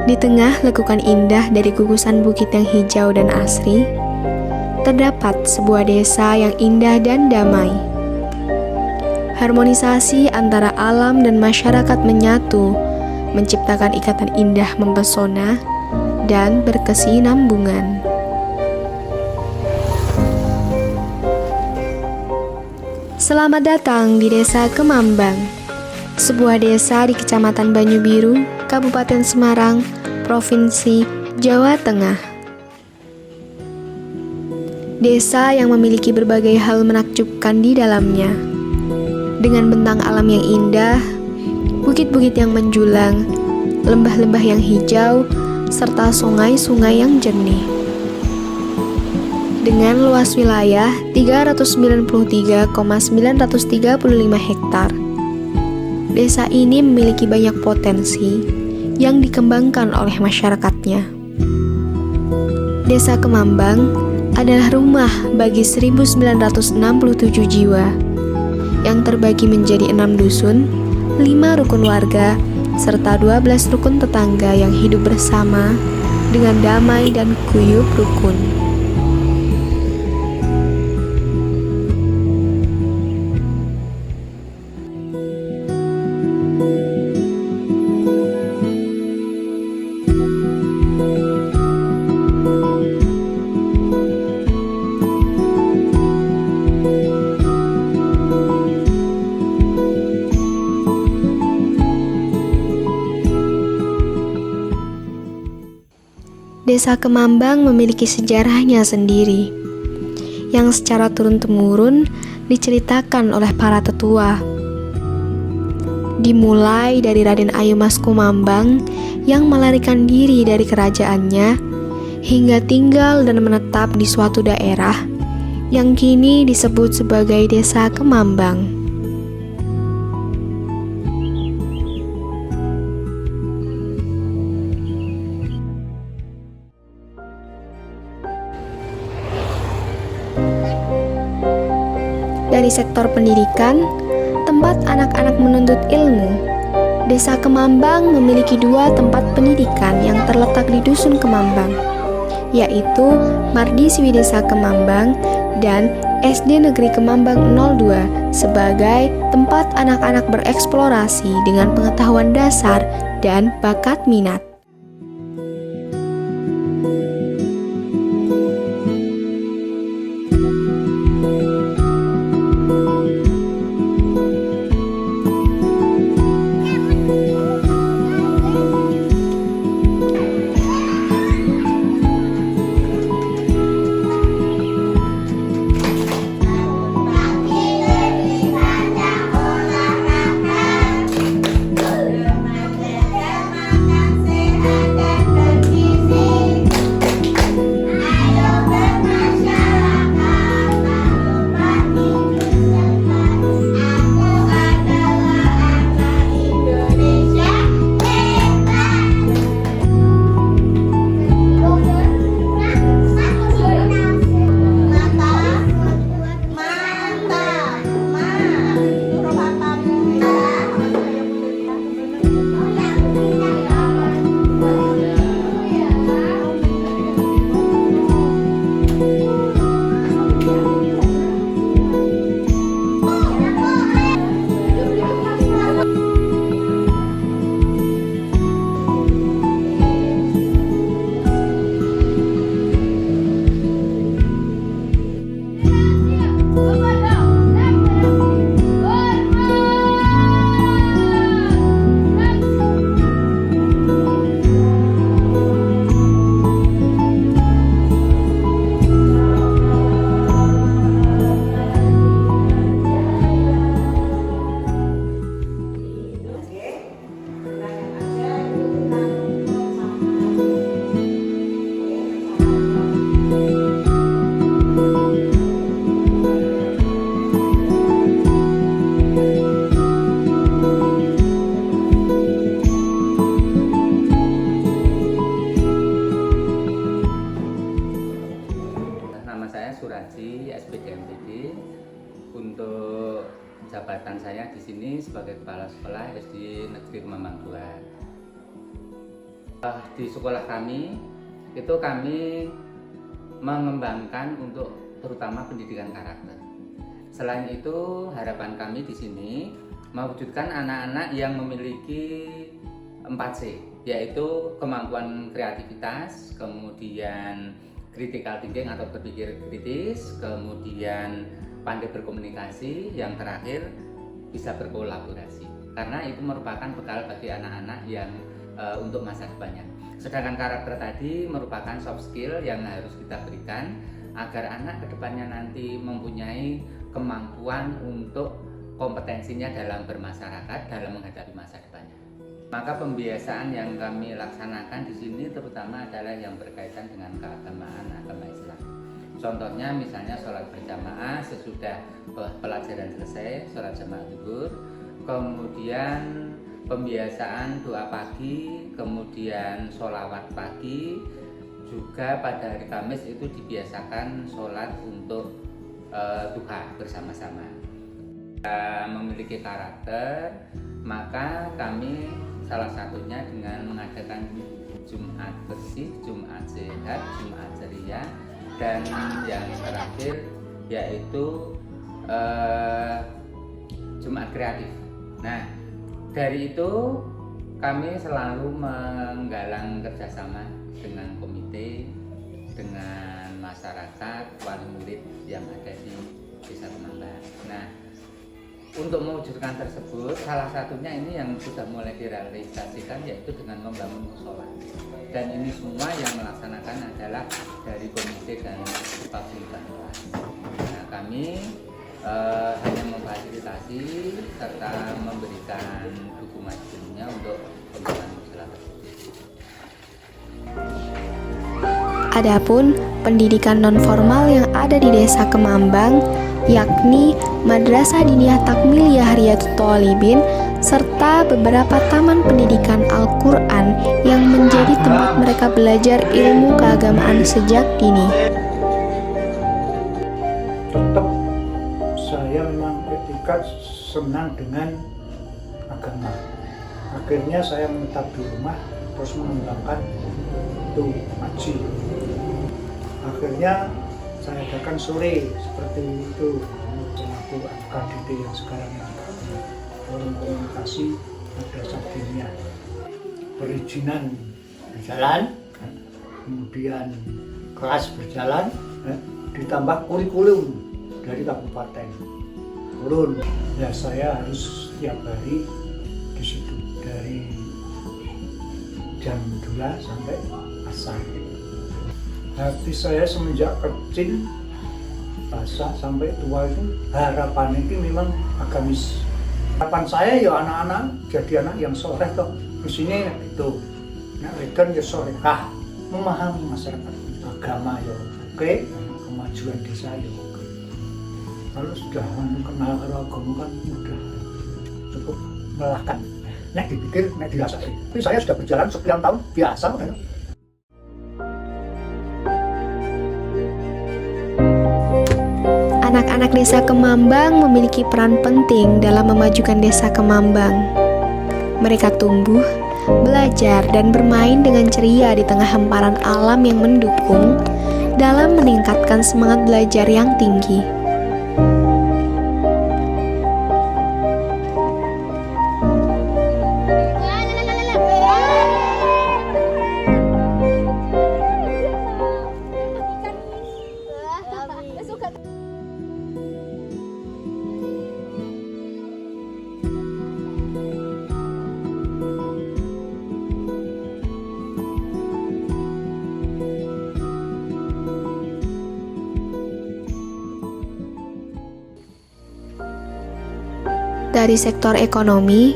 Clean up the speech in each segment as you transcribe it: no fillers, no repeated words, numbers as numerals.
Di tengah lekukan indah dari gugusan bukit yang hijau dan asri, terdapat sebuah desa yang indah dan damai. Harmonisasi antara alam dan masyarakat menyatu, menciptakan ikatan indah mempesona dan berkesinambungan. Selamat datang di Desa Kemambang, sebuah desa di Kecamatan Banyubiru, Kabupaten Semarang, Provinsi Jawa Tengah. Desa yang memiliki berbagai hal menakjubkan di dalamnya. Dengan bentang alam yang indah, bukit-bukit yang menjulang, lembah-lembah yang hijau, serta sungai-sungai yang jernih. Dengan luas wilayah 393,935 hektar, desa ini memiliki banyak potensi yang dikembangkan oleh masyarakatnya. Desa Kemambang adalah rumah bagi 1967 jiwa yang terbagi menjadi 6 dusun, 5 rukun warga, serta 12 rukun tetangga yang hidup bersama dengan damai dan guyup rukun. Desa Kemambang memiliki sejarahnya sendiri, yang secara turun-temurun diceritakan oleh para tetua. Dimulai dari Raden Ayu Mas Kumambang yang melarikan diri dari kerajaannya, hingga tinggal dan menetap di suatu daerah yang kini disebut sebagai Desa Kemambang. Dari sektor pendidikan, tempat anak-anak menuntut ilmu, Desa Kemambang memiliki 2 tempat pendidikan yang terletak di Dusun Kemambang, yaitu Mardi Siwi Desa Kemambang dan SD Negeri Kemambang 02 sebagai tempat anak-anak bereksplorasi dengan pengetahuan dasar dan bakat minat. Untuk jabatan saya di sini sebagai Kepala Sekolah SD Negeri Kemambang 2. Di sekolah kami itu kami mengembangkan untuk terutama pendidikan karakter. Selain itu, harapan kami di sini mewujudkan anak-anak yang memiliki 4C, yaitu kemampuan kreativitas, kemudian critical thinking atau berpikir kritis, kemudian pandai berkomunikasi, yang terakhir bisa berkolaborasi. Karena itu merupakan bekal bagi anak-anak yang untuk masa depannya. Sedangkan karakter tadi merupakan soft skill yang harus kita berikan agar anak kedepannya nanti mempunyai kemampuan untuk kompetensinya dalam bermasyarakat, dalam menghadapi masa depannya. Maka pembiasaan yang kami laksanakan di sini terutama adalah yang berkaitan dengan keagamaan agama Islam. Contohnya misalnya sholat berjamaah sesudah pelajaran selesai, sholat jamaah zuhur, kemudian pembiasaan doa pagi, kemudian sholawat pagi, juga pada hari Kamis itu dibiasakan sholat untuk duha bersama-sama. Kita memiliki karakter, maka kami salah satunya dengan mengadakan Jumat bersih, Jumat sehat, Jumat ceria, dan yang terakhir yaitu Jumat kreatif. Nah, dari itu kami selalu menggalang kerjasama dengan komite, dengan masyarakat, wali murid yang ada di Desa Kemambang. Nah, untuk mewujudkan tersebut, salah satunya ini yang sudah mulai direalisasikan yaitu dengan membangun musola. Dan ini semua yang melaksanakan adalah dari komite dan fasilitator kelas. Nah, kami hanya memfasilitasi serta memberikan dukungan sepenuhnya untuk pembangunan musola tersebut. Adapun pendidikan non-formal yang ada di Desa Kemambang, yakni Madrasah Diniyah Takmiliyah Riyadhut Thalibin, serta beberapa taman pendidikan Al-Quran yang menjadi tempat mereka belajar ilmu keagamaan sejak dini. Tetap saya memang ketika senang dengan agama. Akhirnya saya menetap di rumah terus mengembangkan itu ngaji. Akhirnya saya adakan sore seperti itu untuk KDT yang sekarang forum komunikasi madrasah diniyah. Perizinan berjalan, kemudian kelas berjalan, ditambah kurikulum dari kabupaten turun. Ya saya harus setiap hari di situ dari jam 2 sampai asar. Hati saya semenjak kecil basah sampai tua itu harapan itu memang agamis. Harapan saya ya anak-anak jadi anak yang soleh toh. Di sini itu nak wedan ya solehah, memahami masyarakat agama ya oke, kemajuan desa ya oke. Kalau sudah kenal agama kan udah cukup melelahkan. Nek dipikir, nek dirasa. Tapi saya sudah berjalan sekian tahun biasa. Anak-anak Desa Kemambang memiliki peran penting dalam memajukan Desa Kemambang. Mereka tumbuh, belajar, dan bermain dengan ceria di tengah hamparan alam yang mendukung dalam meningkatkan semangat belajar yang tinggi. Dari sektor ekonomi,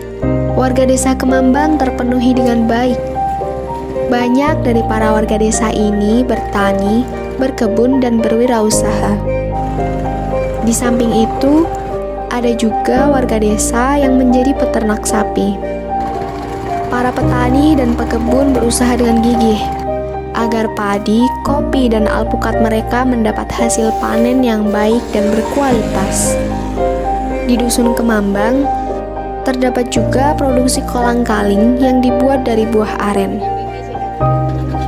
warga Desa Kemambang terpenuhi dengan baik. Banyak dari para warga desa ini bertani, berkebun, dan berwirausaha. Di samping itu, ada juga warga desa yang menjadi peternak sapi. Para petani dan pekebun berusaha dengan gigih agar padi, kopi, dan alpukat mereka mendapat hasil panen yang baik dan berkualitas. Di Dusun Kemambang, terdapat juga produksi kolang-kaling yang dibuat dari buah aren.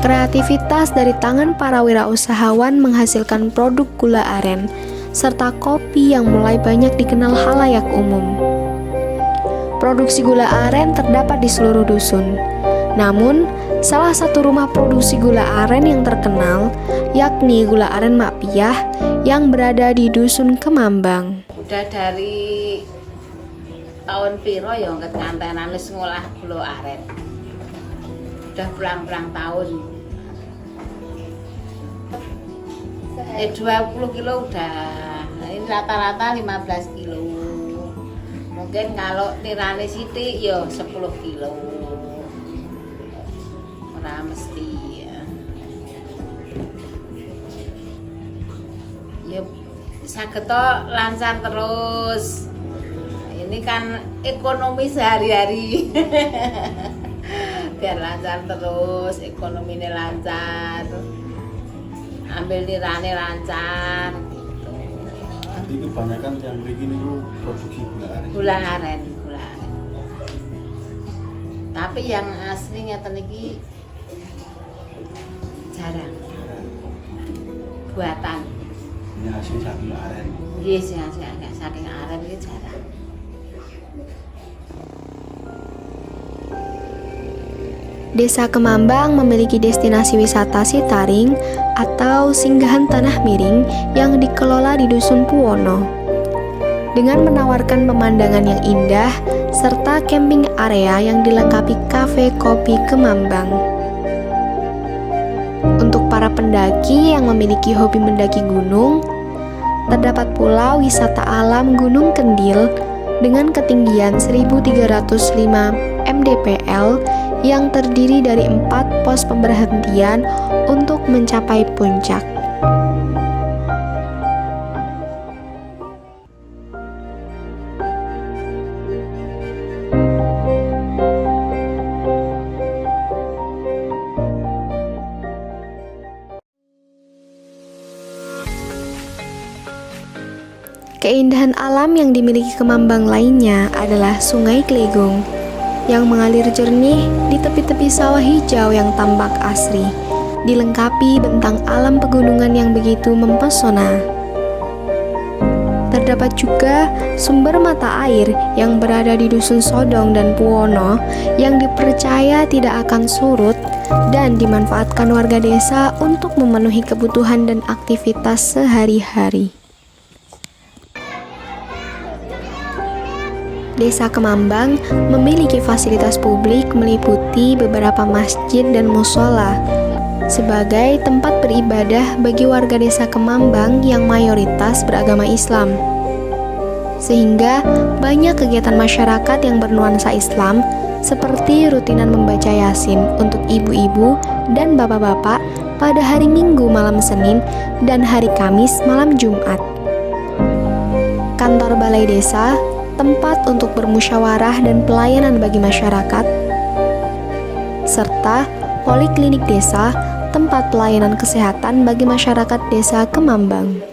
Kreativitas dari tangan para wirausahawan menghasilkan produk gula aren, serta kopi yang mulai banyak dikenal halayak umum. Produksi gula aren terdapat di seluruh dusun. Namun, salah satu rumah produksi gula aren yang terkenal, yakni Gula Aren Mak Piyah yang berada di Dusun Kemambang. Udah dari tahun piro ya ngantenan wis ngolah gula aren. Udah berang-berang tahun. 20 kilo udah. Ini rata-rata 15 kilo. Mungkin kalau nirane sithik ya 10 kilo. Ora mesti ya. Ya saged lancar terus. Ini kan ekonomi sehari-hari. Biar lancar terus, ekonominya lancar. Ambil nirane lancar gitu. Jadi kebanyakan yang begini itu produksi gula aren. Gula aren. Tapi yang aslinya iki jarang. Buatan. Ini hasil saking aren. Iya sih saking aren iki jarang. Desa Kemambang memiliki destinasi wisata Sitaring atau singgahan tanah miring yang dikelola di Dusun Puwono. Dengan menawarkan pemandangan yang indah serta camping area yang dilengkapi kafe kopi Kemambang. Untuk para pendaki yang memiliki hobi mendaki gunung, terdapat pula wisata alam Gunung Kendil dengan ketinggian 1305 mdpl yang terdiri dari 4 pos pemberhentian untuk mencapai puncak. Keindahan alam yang dimiliki Kemambang lainnya adalah Sungai Klegong yang mengalir jernih di tepi-tepi sawah hijau yang tampak asri, dilengkapi bentang alam pegunungan yang begitu mempesona. Terdapat juga sumber mata air yang berada di Dusun Sodong dan Puwono yang dipercaya tidak akan surut dan dimanfaatkan warga desa untuk memenuhi kebutuhan dan aktivitas sehari-hari. Desa Kemambang memiliki fasilitas publik meliputi beberapa masjid dan musola sebagai tempat beribadah bagi warga desa Kemambang yang mayoritas beragama Islam. Sehingga banyak kegiatan masyarakat yang bernuansa Islam seperti rutinan membaca Yasin untuk ibu-ibu dan bapak-bapak pada hari Minggu malam Senin dan hari Kamis malam Jumat. Kantor Balai Desa, tempat untuk bermusyawarah dan pelayanan bagi masyarakat, serta Poliklinik Desa, tempat pelayanan kesehatan bagi masyarakat Desa Kemambang.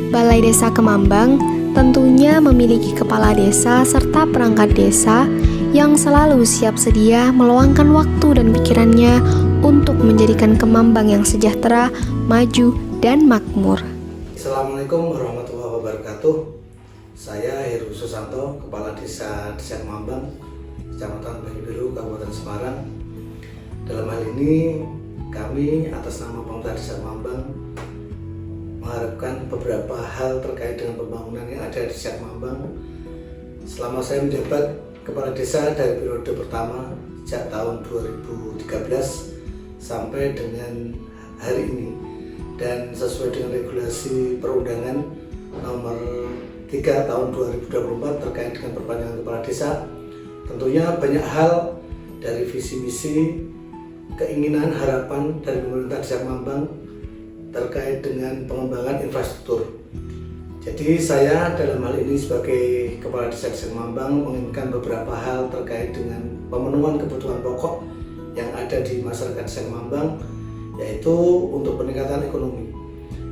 Balai Desa Kemambang tentunya memiliki kepala desa serta perangkat desa yang selalu siap sedia meluangkan waktu dan pikirannya untuk menjadikan Kemambang yang sejahtera, maju, dan makmur. Assalamualaikum warahmatullahi wabarakatuh. Saya Heru Susanto, Kepala Desa Kemambang, Kecamatan Banyu Biru, Kabupaten Semarang. Dalam hal ini kami atas nama Pemerintah Desa Kemambang mengharapkan beberapa hal terkait dengan pembangunan yang ada di Desa Kemambang. Selama saya menjabat Kepala Desa dari periode pertama sejak tahun 2013 sampai dengan hari ini, dan sesuai dengan regulasi perundangan nomor 3 tahun 2024 terkait dengan perpanjangan Kepala Desa, tentunya banyak hal dari visi misi, keinginan, harapan dari pemerintah Desa Kemambang terkait dengan pengembangan infrastruktur. Jadi saya dalam hal ini sebagai Kepala Desa Desa Kemambang menginginkan beberapa hal terkait dengan pemenuhan kebutuhan pokok yang ada di masyarakat Desa Kemambang, yaitu untuk peningkatan ekonomi.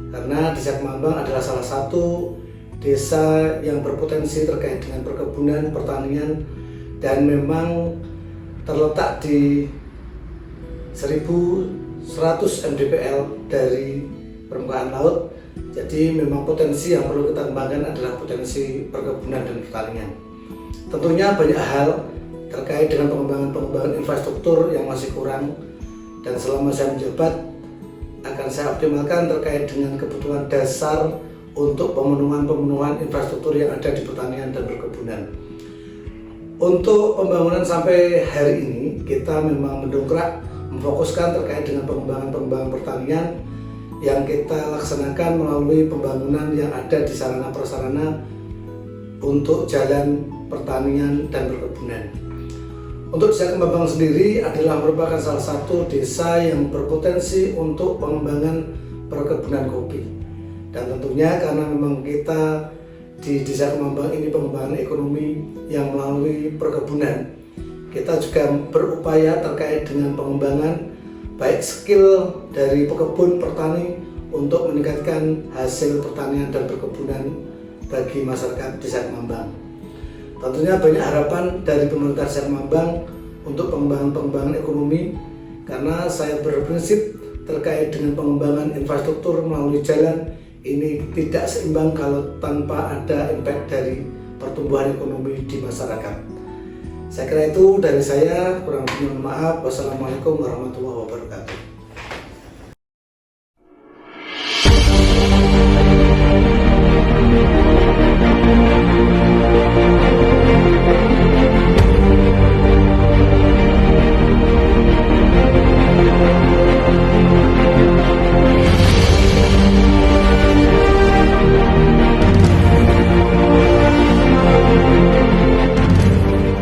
Karena Desa Kemambang adalah salah satu desa yang berpotensi terkait dengan perkebunan, pertanian, dan memang terletak di 1100 mdpl dari permukaan laut. Jadi memang potensi yang perlu kita kembangkan adalah potensi perkebunan dan pertanian. Tentunya banyak hal terkait dengan pengembangan infrastruktur yang masih kurang, dan selama saya menjabat akan saya optimalkan terkait dengan kebutuhan dasar untuk pemenuhan infrastruktur yang ada di pertanian dan perkebunan. Untuk pembangunan sampai hari ini kita memang mendongkrak, memfokuskan terkait dengan pengembangan pertanian yang kita laksanakan melalui pembangunan yang ada di sarana prasarana untuk jalan pertanian dan perkebunan. Untuk Desa Kemambang sendiri adalah merupakan salah satu desa yang berpotensi untuk pengembangan perkebunan kopi. Dan tentunya karena memang kita di Desa Kemambang ini pengembangan ekonomi yang melalui perkebunan, kita juga berupaya terkait dengan pengembangan baik skill dari pekebun petani untuk meningkatkan hasil pertanian dan perkebunan bagi masyarakat Desa Kemambang. Tentunya banyak harapan dari pemerintah Desa Kemambang untuk pengembangan ekonomi, karena saya berprinsip terkait dengan pengembangan infrastruktur melalui jalan ini tidak seimbang kalau tanpa ada impact dari pertumbuhan ekonomi di masyarakat. Saya kira itu dari saya, kurang lebih mohon maaf. Wassalamualaikum warahmatullahi wabarakatuh.